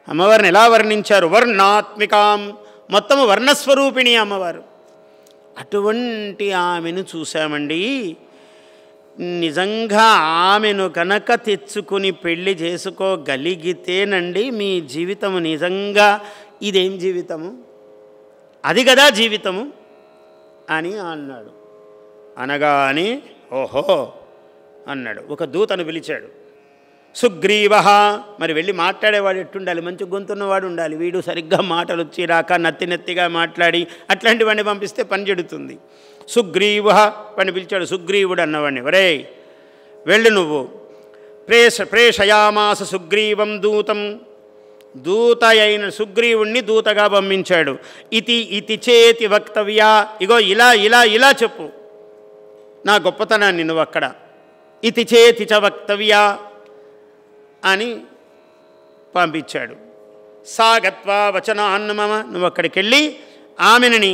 అమ్మవారిని ఎలా వర్ణించారు? వర్ణాత్మికాం, మొత్తము వర్ణస్వరూపిణి అమ్మవారు. అటువంటి ఆమెను చూశామండి. నిజంగా ఆమెను కనుక తెచ్చుకుని పెళ్లి చేసుకోగలిగితేనండి మీ జీవితము నిజంగా ఇదేం జీవితము, అది కదా జీవితము అని అన్నాడు. అనగానే ఓహో అన్నాడు. ఒక దూతను పిలిచాడు. సుగ్రీవ, మరి వెళ్ళి మాట్లాడేవాడు ఎట్టుండాలి? మంచి గొంతున్నవాడు ఉండాలి. వీడు సరిగ్గా మాటలు వచ్చి రాక నత్తిగా మాట్లాడి అట్లాంటి వాడిని పంపిస్తే పని చెడుతుంది. సుగ్రీవ వాడిని పిలిచాడు. సుగ్రీవుడు అన్నవాడిని, ఒరే వెళ్ళు నువ్వు. ప్రేషయామాస సుగ్రీవం దూతం, దూత అయిన సుగ్రీవుణ్ణి దూతగా పంపించాడు. ఇతి చేతి వక్తవ్య, ఇగో ఇలా ఇలా ఇలా చెప్పు నా గొప్పతనాన్ని నువ్వు అక్కడ. ఇతి చేతి చ వక్తవ్య అని పంపించాడు. సాగత్వా వచనాన్నమమ, నువ్వు అక్కడికి వెళ్ళి ఆమెని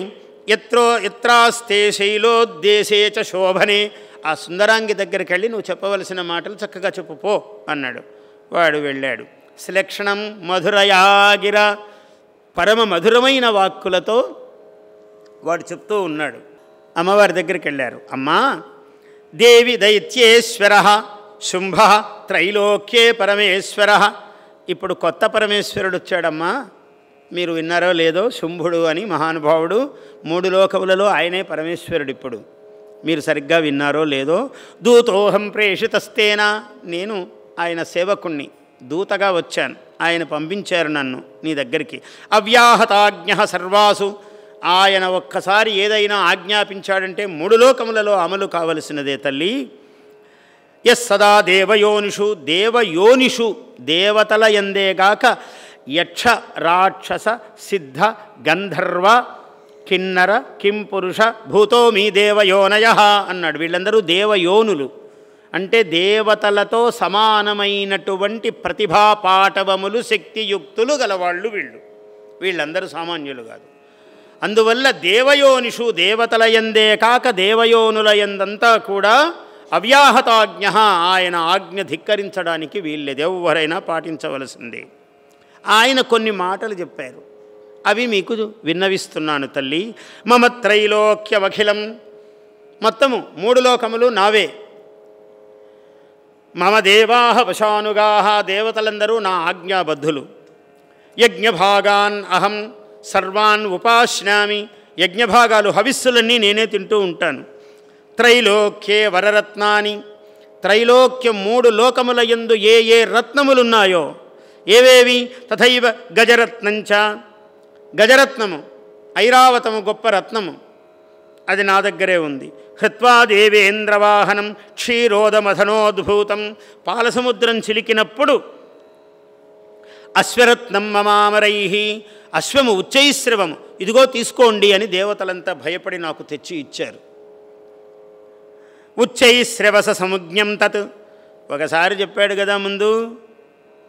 ఎత్రాస్తే శైలోద్దేశే చ శోభనే, ఆ సుందరాంగి దగ్గరికి వెళ్ళి నువ్వు చెప్పవలసిన మాటలు చక్కగా చెప్పుపో అన్నాడు. వాడు వెళ్ళాడు. శ్లక్షణం మధురయాగిర, పరమ మధురమైన వాక్కులతో వాడు చెప్తూ ఉన్నాడు. అమ్మవారి దగ్గరికి వెళ్ళారు. అమ్మా, దేవి దైత్యేశ్వర శుంభ త్రైలోక్యే పరమేశ్వర. ఇప్పుడు కొత్త పరమేశ్వరుడు వచ్చాడమ్మా, మీరు విన్నారో లేదో, శుంభుడు అని మహానుభావుడు, 3 లోకములలో ఆయనే పరమేశ్వరుడు. ఇప్పుడు మీరు సరిగ్గా విన్నారో లేదో. దూతోహం ప్రేషితస్తేనా, నేను ఆయన సేవకుణ్ణి, దూతగా వచ్చాను, ఆయన పంపించారు నన్ను నీ దగ్గరికి. అవ్యాహతాజ్ఞ సర్వాసు, ఆయన ఒక్కసారి ఏదైనా ఆజ్ఞాపించాడంటే 3 లోకములలో అమలు కావలసినదే తల్లి. యస్సదా దేవయోనిషు, దేవయోనిషు దేవతల యందేగాక యక్ష రాక్షస సిద్ధ గంధర్వ కిన్నర కింపురుష భూతో మీ దేవయోనయ అన్నాడు. వీళ్ళందరూ దేవయోనులు, అంటే దేవతలతో సమానమైనటువంటి ప్రతిభా పాటవములు శక్తియుక్తులు గలవాళ్ళు వీళ్ళందరూ సామాన్యులు కాదు. అందువల్ల దేవయోనిషు, దేవతల యందే కాక దేవయోనుల యందంతా కూడా అవ్యాహతాజ్ఞ, ఆయన ఆజ్ఞ ధిక్కరించడానికి వీళ్ళేది, ఎవరైనా పాటించవలసిందే. ఆయన కొన్ని మాటలు చెప్పారు, అవి మీకు విన్నవిస్తున్నాను తల్లి. మమ త్రైలోక్యమఖిలం, మొత్తము 3 లోకములు నావే. మమ దేవాహ వశానుగాహ, దేవతలందరూ నా ఆజ్ఞాబద్ధులు. యజ్ఞభాగాన్ అహం సర్వాన్ ఉపాశ్నామి, యజ్ఞభాగాలు హవిస్సులన్నీ నేనే తింటూ ఉంటాను. త్రైలోక్యే వరరత్నాని, త్రైలోక్యం 3 లోకముల యందు ఏ ఏ రత్నములున్నాయో, ఏవేవి? తథైవ గజరత్నంచ, గజరత్నము ఐరావతము గొప్ప రత్నము, అది నా దగ్గరే ఉంది. హృత్వా దేవేంద్రవాహనం క్షీరోదమథనోద్భూతం, పాలసముద్రం చిలికినప్పుడు అశ్వరత్నం మమామరై, అశ్వము ఉచ్చైశ్రవము, ఇదిగో తీసుకోండి అని దేవతలంతా భయపడి నాకు తెచ్చి ఇచ్చారు. ఉచ్చైశ్రవస సముజ్ఞం తత్, ఒకసారి చెప్పాడు కదా ముందు,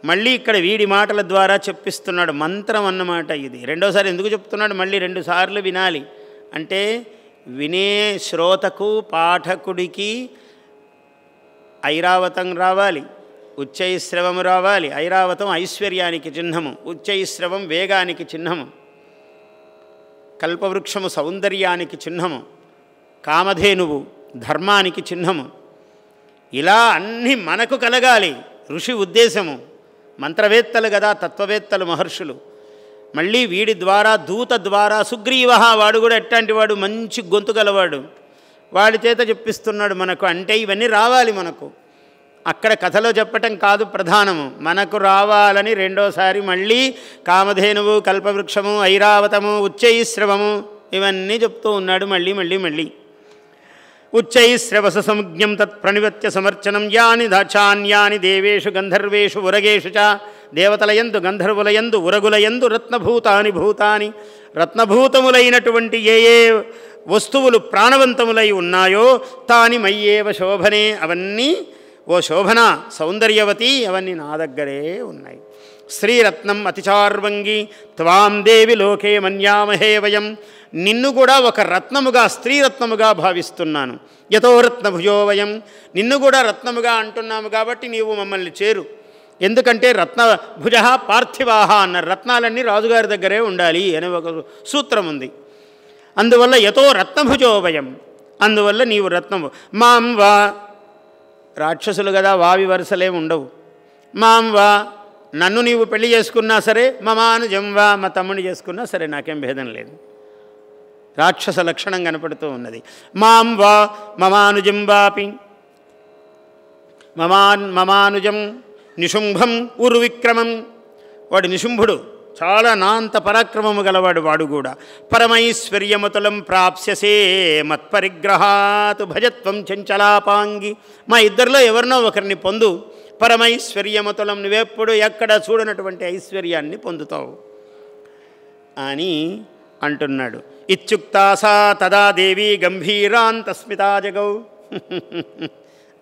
మళ్ళీ ఇక్కడ వీడి మాటల ద్వారా చెప్పిస్తున్నాడు. మంత్రం అన్నమాట ఇది. రెండోసారి ఎందుకు చెప్తున్నాడు? మళ్ళీ 2 సార్లు వినాలి అంటే వినే శ్రోతకు పాఠకుడికి ఐరావతం రావాలి, ఉచ్చైశ్రవము రావాలి. ఐరావతం ఐశ్వర్యానికి చిహ్నము, ఉచ్చైశ్రవం వేగానికి చిహ్నము, కల్పవృక్షము సౌందర్యానికి చిహ్నము, కామధేనువు ధర్మానికి చిహ్నము. ఇలా అన్నీ మనకు కలగాలి. ఋషి ఉద్దేశము. మంత్రవేత్తలు కదా, తత్వవేత్తలు మహర్షులు. మళ్ళీ వీడి ద్వారా, దూత ద్వారా సుగ్రీవ, వాడు కూడా ఎట్లాంటి వాడు, మంచి గొంతు గలవాడు, వాడి చేత చెప్పిస్తున్నాడు మనకు. అంటే ఇవన్నీ రావాలి మనకు. అక్కడ కథలో చెప్పటం కాదు ప్రధానము, మనకు రావాలని రెండోసారి మళ్ళీ కామధేనువు, కల్పవృక్షము, ఐరావతము, ఉచ్చైశ్రవము ఇవన్నీ చెప్తూ ఉన్నాడు మళ్ళీ మళ్ళీ మళ్ళీ. ఉచ్చైశ్రవస సముజ్ఞం తత్ ప్రణివత్య సమర్చనం యాని దాచాన్యాని దేవేషు గంధర్వేషు ఉరగేషు చ, దేవతలయందు గంధర్వులయందు ఉరగులయందు రత్నభూతాని భూతాని, రత్నభూతములైనటువంటి ఏ ఏ వస్తువులు ప్రాణవంతములై ఉన్నాయో తాని మయ్యేవ శోభనే, అవన్నీ ఓ శోభన సౌందర్యవతి, అవన్నీ నా దగ్గరే ఉన్నాయి. శ్రీరత్నం అతిచార్వంగి త్వాం దేవి లోకే మన్యామహే వయం, నిన్ను కూడా ఒక రత్నముగా, స్త్రీరత్నముగా భావిస్తున్నాను. యతో రత్నభుజో వయం, నిన్ను కూడా రత్నముగా అంటున్నాము కాబట్టి నీవు మమ్మల్ని చేరు. ఎందుకంటే రత్నభుజ పార్థివాహ అన్నారు. రత్నాలన్నీ రాజుగారి దగ్గరే ఉండాలి అనే ఒక సూత్రం ఉంది. అందువల్ల యతో రత్నభుజో వయం, అందువల్ల నీవు రత్నము. మాం వా, రాక్షసులు కదా, వావి వరుసలే ఉండవు. మాం వా, నన్ను నీవు పెళ్లి చేసుకున్నా సరే, మమానుజం వా, మా తమ్ముని చేసుకున్నా సరే, నాకేం భేదం లేదు. రాక్షస లక్షణం కనపడుతూ ఉన్నది. మాం వా మమానుజం వాపి, మమానుజం నిశుంభం ఉరువిక్రమం, వాడు నిశుంభుడు, చాలా నాంత పరాక్రమము గలవాడు. వాడు కూడా పరమైశ్వర్యమతులం ప్రాప్స్యసే మత్పరిగ్రహాత్ భజత్వం చంచలాపాంగి, మా ఇద్దరిలో ఎవరినో ఒకరిని పొందు, పరమైశ్వర్యమతులం, నువ్వెప్పుడు ఎక్కడ చూడనటువంటి ఐశ్వర్యాన్ని పొందుతావు అని అంటున్నాడు. ఇత్యుక్తా సా తదా దేవి గంభీరాంతస్మితా జగౌ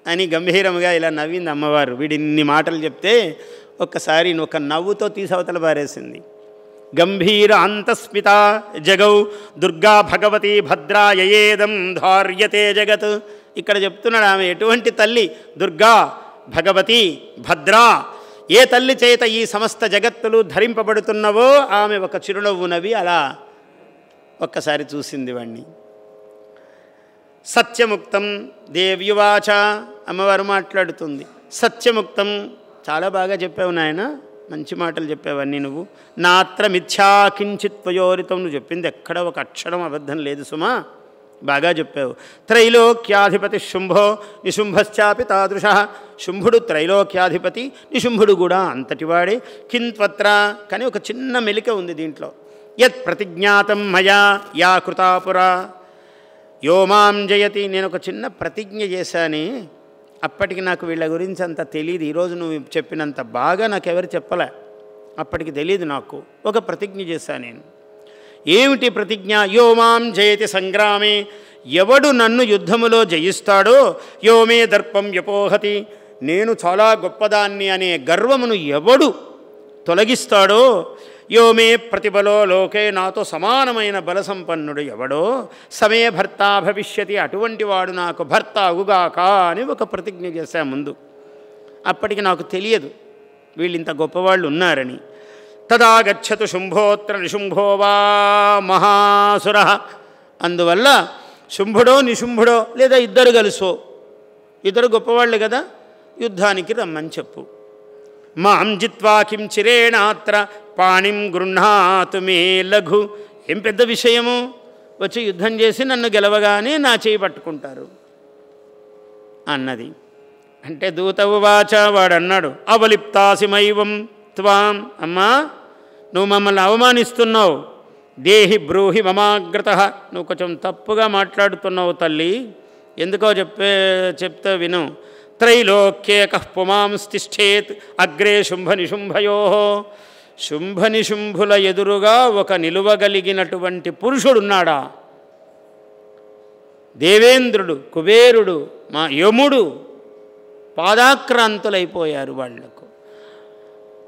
అని గంభీరముగా ఇలా నవ్వింది అమ్మవారు. వీడిన్ని మాటలు చెప్తే ఒక్కసారి ఒక నవ్వుతో తీసవతల పారేసింది. గంభీర అంతస్మిత జగౌ దుర్గా భగవతి భద్రా యయేదం ధార్యతే జగత్. ఇక్కడ చెప్తున్నాడు ఆమె ఎటువంటి తల్లి, దుర్గా భగవతి భద్రా, ఏ తల్లి చేత ఈ సమస్త జగత్తులు ధరింపబడుతున్నవో ఆమె ఒక చిరునవ్వు నవ్వి అలా ఒక్కసారి చూసింది వాణ్ణి. సత్యముక్తం దేవ్యువాచ, అమ్మవారు మాట్లాడుతుంది. సత్యముక్తం, చాలా బాగా చెప్పావు నాయన, మంచి మాటలు చెప్పావన్నీ నువ్వు. నాత్ర మిథ్యా కించిత్ త్వయోరితం, నువ్వు చెప్పింది ఎక్కడ ఒక అక్షరం అబద్ధం లేదు సుమా, బాగా చెప్పావు. త్రైలోక్యాధిపతి శుంభో నిశుంభశ్చాపి తాదృశ, శుంభుడు త్రైలోక్యాధిపతి, నిశుంభుడు కూడా అంతటివాడే. కింత్వత్ర, కానీ ఒక చిన్న మెలిక ఉంది దీంట్లో. యత్ ప్రతిజ్ఞాతం మయా యా కృతాపురా యో మాం జయతి, నేను ఒక చిన్న ప్రతిజ్ఞ చేశానే, అప్పటికి నాకు వీళ్ళ గురించి అంత తెలియదు. ఈరోజు నువ్వు చెప్పినంత బాగా నాకెవరు చెప్పలే, అప్పటికి తెలియదు నాకు. ఒక ప్రతిజ్ఞ చేశాను నేను. ఏమిటి ప్రతిజ్ఞ? యో మాం జయతి సంగ్రామే, ఎవడు నన్ను యుద్ధములో జయిస్తాడో, యో మే దర్పం వ్యపోహతి, నేను చాలా గొప్పదాన్ని అనే గర్వమును ఎవడు తొలగిస్తాడో, యో మే ప్రతిబలో లోకే, నాతో సమానమైన బలసంపన్నుడు ఎవడో, సమే భర్త భవిష్యతి, అటువంటి వాడు నాకు భర్త అగుగాక అని ఒక ప్రతిజ్ఞ చేశా ముందు. అప్పటికి నాకు తెలియదు వీళ్ళు ఇంత గొప్పవాళ్ళు ఉన్నారని. తదా గచ్చతు శుంభోత్ర నిశుంభో వా మహాసుర, అందువల్ల శుంభుడో నిశుంభుడో లేదా ఇద్దరు కలుసో, ఇద్దరు గొప్పవాళ్ళు కదా, యుద్ధానికి రమ్మని చెప్పు. మాం జిత్వా కిం చిరేణాత్ర పాణిం గృహ్ణాతు మే లఘు, ఏం పెద్ద విషయము, వచ్చి యుద్ధం చేసి నన్ను గెలవగానే నా చేయి పట్టుకుంటారు అన్నది. అంటే దూత ఉవాచ, వాడన్నాడు, అవలిప్తాసిమైవం త్వాం, అమ్మా నువ్వు మమ్మల్ని అవమానిస్తున్నావు. దేహి బ్రూహి మమాగ్రత, నువ్వు కొంచెం తప్పుగా మాట్లాడుతున్నావు తల్లి, ఎందుకో చెప్తే విను. త్రైలోక్యేకః పుమాంస్తిష్ఠేత్ అగ్రే శుంభనిశుంభయో, శుంభనిశుంభుల ఎదురుగా ఒక నిలువగలిగినటువంటి పురుషుడున్నాడా? దేవేంద్రుడు, కుబేరుడు, మా యముడు పాదాక్రాంతులైపోయారు వాళ్లకు.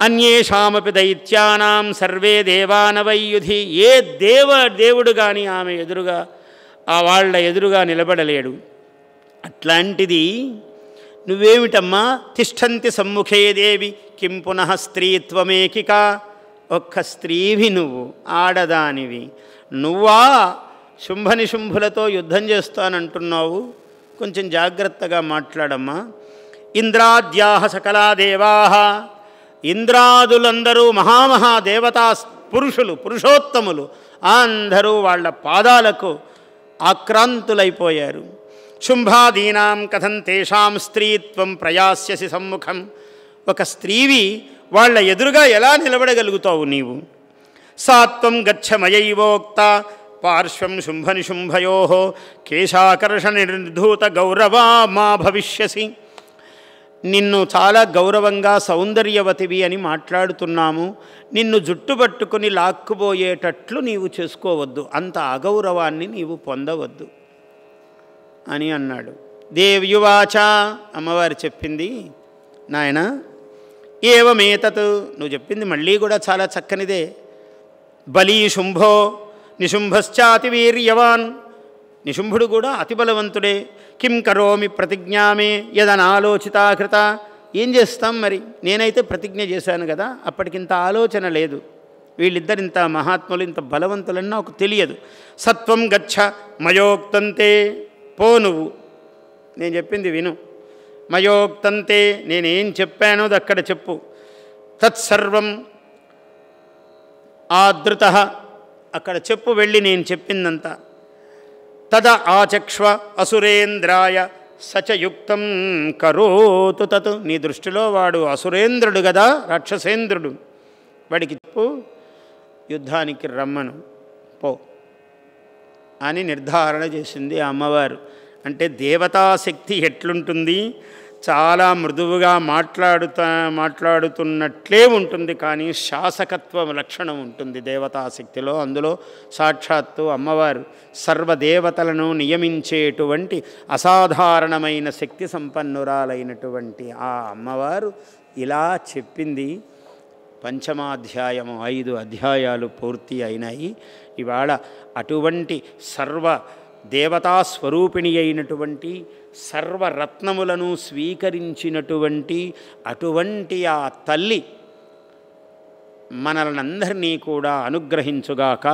అన్యేషామపి దైత్యానాం సర్వే దేవానవైయుధి, ఏ దేవుడు కానీ ఆమె ఎదురుగా వాళ్ళ ఎదురుగా నిలబడలేడు. అట్లాంటిది నువ్వేమిటమ్మా, తిష్టంతి సమ్ముఖే దేవి కిం పునః స్త్రీత్వమేకిక, ఒక్క స్త్రీవి నువ్వు, ఆడదానివి, నువ్వా శుంభనిశుంభులతో యుద్ధం చేస్తానంటున్నావు, కొంచెం జాగ్రత్తగా మాట్లాడమ్మా. ఇంద్రాద్యాహ సకలా దేవాహ, ఇంద్రాదులందరూ మహామహాదేవతా పురుషులు, పురుషోత్తములు అందరూ వాళ్ళ పాదాలకు ఆక్రాంతులైపోయారు. శుంభాదీనాం కథం తేషాం స్త్రీత్వం ప్రయాస్యసి సమ్ముఖం, ఒక స్త్రీవి వాళ్ళ ఎదురుగా ఎలా నిలబడగలుగుతావు నీవు? సాత్వం గచ్చ మయైవోక్త పార్శ్వం శుంభనిశుంభయో కేశాకర్షణ నిర్ధూత గౌరవా మా భవిష్యసి, నిన్ను చాలా గౌరవంగా సౌందర్యవతివి అని మాట్లాడుతున్నాము, నిన్ను జుట్టుపట్టుకుని లాక్కుపోయేటట్లు నీవు చేసుకోవద్దు, అంత అగౌరవాన్ని నీవు పొందవద్దు అని అన్నాడు. దేవ్యువాచ, అమ్మవారు చెప్పింది, నాయన ఏవమేతత్, నువ్వు చెప్పింది మళ్ళీ కూడా చాలా చక్కనిదే. బలీ శుంభో నిశుంభశ్చాతి వీర్యవాన్, నిశుంభుడు కూడా అతి బలవంతుడే. కిం కరోమి ప్రతిజ్ఞామే యదనాలోచితా కృత, ఏం చేస్తాం మరి? నేనైతే ప్రతిజ్ఞ చేశాను కదా, అప్పటికింత ఆలోచన లేదు. వీళ్ళిద్దరు ఇంత మహాత్ములు, ఇంత బలవంతులని నాకు తెలియదు. సత్వం గచ్చ మయోక్తంతే, పో నువ్వు, నేను చెప్పింది విను. మయోక్తంతే, నేనేం చెప్పానో అది అక్కడ చెప్పు. తత్సర్వం ఆదృత, అక్కడ చెప్పు వెళ్ళి నేను చెప్పిందంతా. తద ఆచక్ష్వ అసురేంద్రాయ సచయుక్తం కరోతు తత్, నీ దృష్టిలో వాడు అసురేంద్రుడు కదా, రాక్షసేంద్రుడు, వాడికి చెప్పు యుద్ధానికి రమ్మను పో అని నిర్ధారణ చేసింది ఆ అమ్మవారు. అంటే దేవతాశక్తి ఎట్లుంటుంది, చాలా మృదువుగా మాట్లాడుతున్నట్లే ఉంటుంది, కానీ శాసకత్వ లక్షణం ఉంటుంది దేవతాశక్తిలో. అందులో సాక్షాత్తు అమ్మవారు సర్వదేవతలను నియమించేటువంటి అసాధారణమైన శక్తి సంపన్నురాలైనటువంటి ఆ అమ్మవారు ఇలా చెప్పింది. పంచమాధ్యాయము 5 అధ్యాయాలు పూర్తి అయినాయి. ఇవాళ అటువంటి సర్వ దేవతాస్వరూపిణి అయినటువంటి సర్వరత్నములను స్వీకరించినటువంటి అటువంటి ఆ తల్లి మనల్నందరినీ కూడా అనుగ్రహించుగాక.